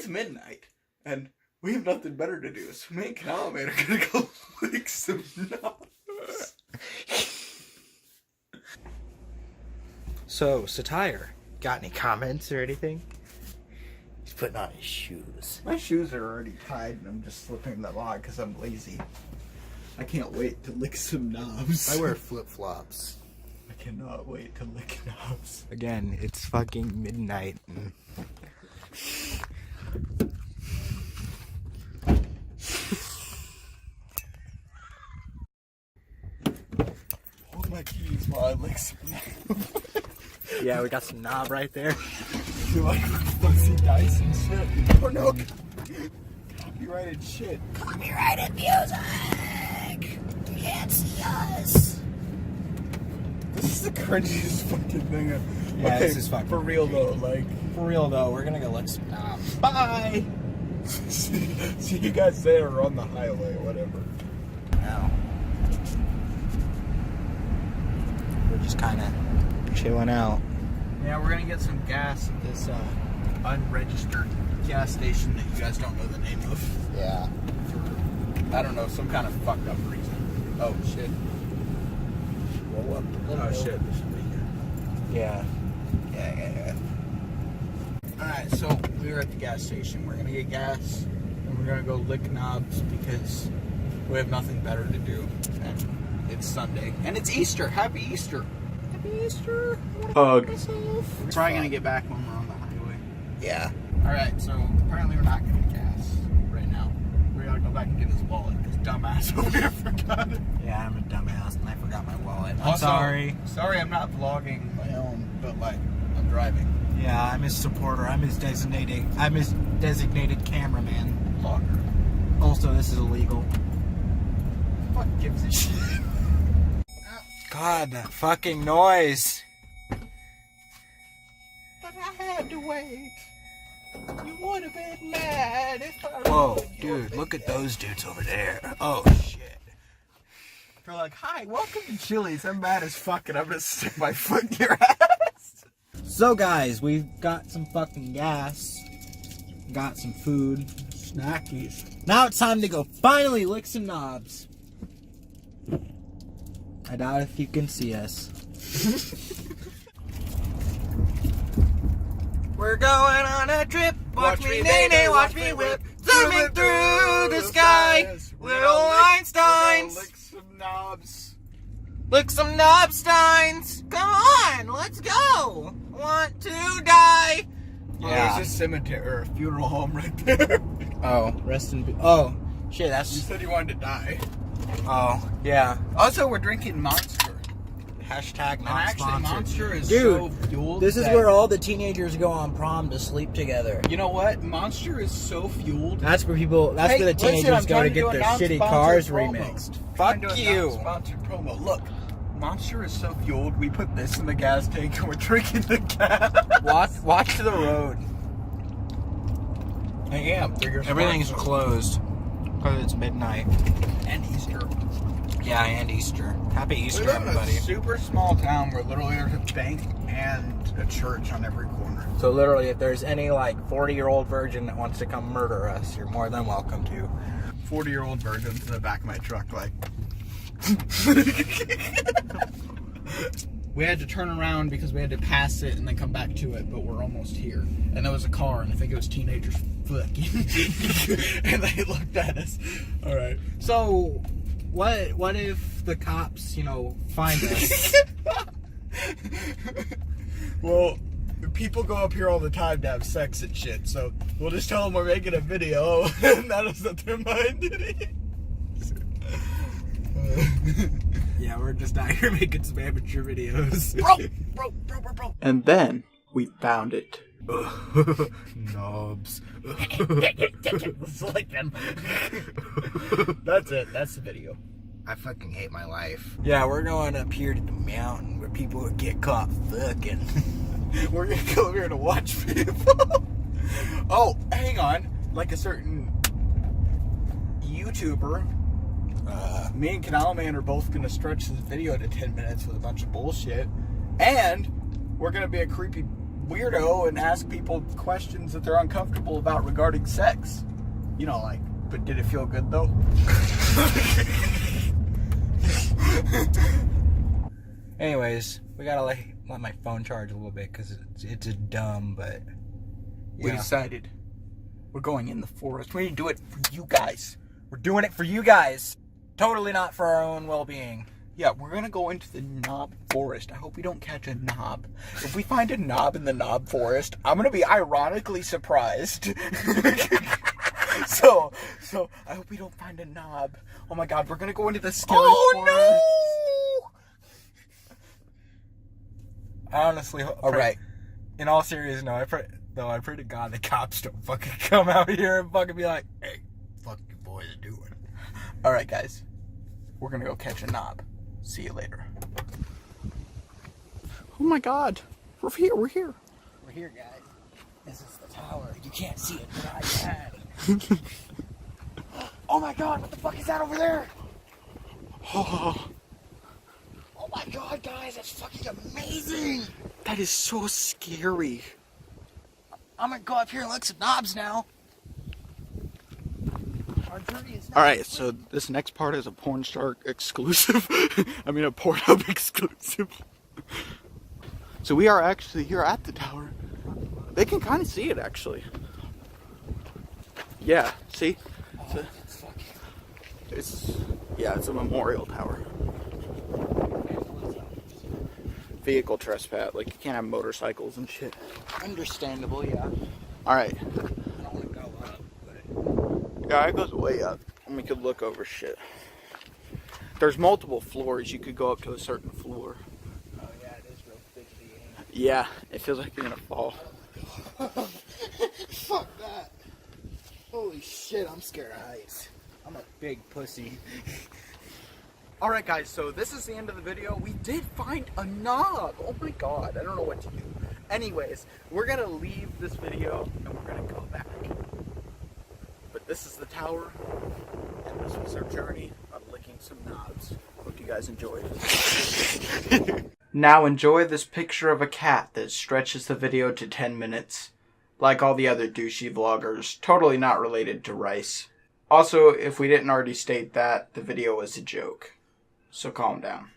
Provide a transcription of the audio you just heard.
It's midnight, and we have nothing better to do, so me and Canalman are gonna go lick some knobs. So, Satire, got any comments or anything? He's putting on his shoes. My shoes are already tied, and I'm just slipping them on because I'm lazy. I can't wait to lick some knobs. I wear flip-flops. I cannot wait to lick knobs. Again, it's fucking midnight. Hold my keys while I lick some knobs. Yeah, we got some knob right there. You like fuzzy dice and shit? Oh no! Copyrighted shit. Copyrighted music! You can't see us! This is the cringiest fucking thing. Yeah, this is fucking for real cringy. though. Like, For real though, we're gonna go lick some knobs. Bye! see you guys there on the highway, whatever. Now, we're just kind of chilling out. Yeah, we're gonna get some gas at this unregistered gas station that you guys don't know the name of. Yeah. For, I don't know, some kind of fucked up reason. Oh shit. Roll up. Oh shit. This should be good. Yeah. Alright, so we were at the gas station. We're gonna get gas and we're gonna go lick knobs because we have nothing better to do. And it's Sunday. And it's Easter. Happy Easter. Happy Easter. Hug. We're probably gonna get back when we're on the highway. Yeah. Alright, so apparently we're not getting gas right now. We gotta go back and get his wallet because dumbass over here forgot it. Yeah, I'm a dumbass and I forgot my wallet. I'm Also, sorry. Sorry I'm not vlogging my own, but like, I'm driving. Yeah, I'm his supporter. I'm his designated cameraman. Vlogger. Also, this is illegal. Fuck gives a shit. God, that fucking noise. But I had to wait. You would have been mad if I Whoa, ruined your dude, look at video. those dudes over there. Oh, shit. They're like, hi, welcome to Chili's. I'm mad as fuck and I'm gonna stick my foot in your ass. So, guys, we've got some fucking gas. Got some food. Snackies. Now it's time to go finally lick some knobs. I doubt if you can see us. We're going on a trip. Watch me nay, watch me whip. Zooming through the sky. Little Einsteins. Lick some knobs. Lick some knobsteins. Come on, let's go. Want to die. Yeah. There's a cemetery or a funeral home right there. Oh, rest in peace. Oh, shit, You that's... said you wanted to die. Oh, yeah. Also, we're drinking Monster. Hashtag And not actually, sponsored. Monster is Dude, so fueled. This is that- where all the teenagers go on prom to sleep together. You know what? Monster is so fueled. That's where people. That's Hey, where the listen, teenagers I'm go trying to to get do a their shitty non-sponsored cars promo. remixed. Trying to Fuck do a you. non-sponsored promo. Look, Monster is so fueled. We put this in the gas tank and we're drinking the gas. Watch the road. I am. Everything's closed because it's midnight. And Easter. Yeah, and Easter. Happy We Easter, live in a everybody. super small town where literally there's a bank and a church on every corner. So literally, if there's any like 40-year-old virgin that wants to come murder us, you're more than welcome to. 40-year-old virgins in the back of my truck, like. We had to turn around because we had to pass it and then come back to it, but we're almost here. And there was a car, and I think it was teenagers fucking. And they looked at us. All right. So, what if the cops, find us? Well, people go up here all the time to have sex and shit, so we'll just tell them we're making a video, and that'll set their mind at ease. Yeah, we're just out here making some amateur videos. Bro. And then we found it. Knobs. Select them. That's it. That's the video. I fucking hate my life. Yeah, we're going up here to the mountain where people would get caught fucking. We're gonna go over here to watch people. Oh, hang on. Like a certain YouTuber. Me and Canalman are both gonna stretch this video to 10 minutes with a bunch of bullshit. And we're gonna be a creepy weirdo and ask people questions that they're uncomfortable about regarding sex. You know, like, but did it feel good though? Anyways, we gotta let my phone charge a little bit because it's just dumb, but We decided we're going in the forest. We need to do it for you guys. we're doing it for you guys. Totally not for our own well-being. Yeah, we're gonna go into the knob forest. I hope we don't catch a knob. If we find a knob in the knob forest, I'm gonna be ironically surprised. So I hope we don't find a knob. Oh my god, we're gonna go into the scary forest. I honestly, All right. In all seriousness, no, I pray to God the cops don't fucking come out here and fucking be like, "Hey, fuck you boys doing?" All right, guys. We're gonna go catch a knob. See you later. Oh my god. We're here. We're here, guys. This is the tower. You can't see it, but I can. Oh my god, what the fuck is that over there? Oh, Oh my god, guys, that's fucking amazing. that is so scary. I'm gonna go up here and look some knobs now. Our journey is not Alright, so this next part is a porn star exclusive. I mean a Pornhub exclusive. So we are actually here at the tower. They can kind of see it actually. Yeah, see? It's a memorial tower. Vehicle trespass, like you can't have motorcycles and shit. understandable, yeah. Alright. I don't want to go up, but Yeah, it goes way up. And we could look over shit. There's multiple floors. You could go up to a certain floor. oh yeah, it is real fidgety. Yeah, it feels like you're gonna fall. Fuck that. Holy shit, I'm scared of heights. I'm a big pussy. Alright guys, so this is the end of the video. We did find a knob. Oh my god, I don't know what to do. Anyways, we're gonna leave this video and we're gonna go back. But this is the tower, and this was our journey on licking some knobs. Hope you guys enjoyed. Now enjoy this picture of a cat that stretches the video to 10 minutes. Like all the other douchey vloggers, totally not related to Rice. Also, if we didn't already state that, the video was a joke. So calm down.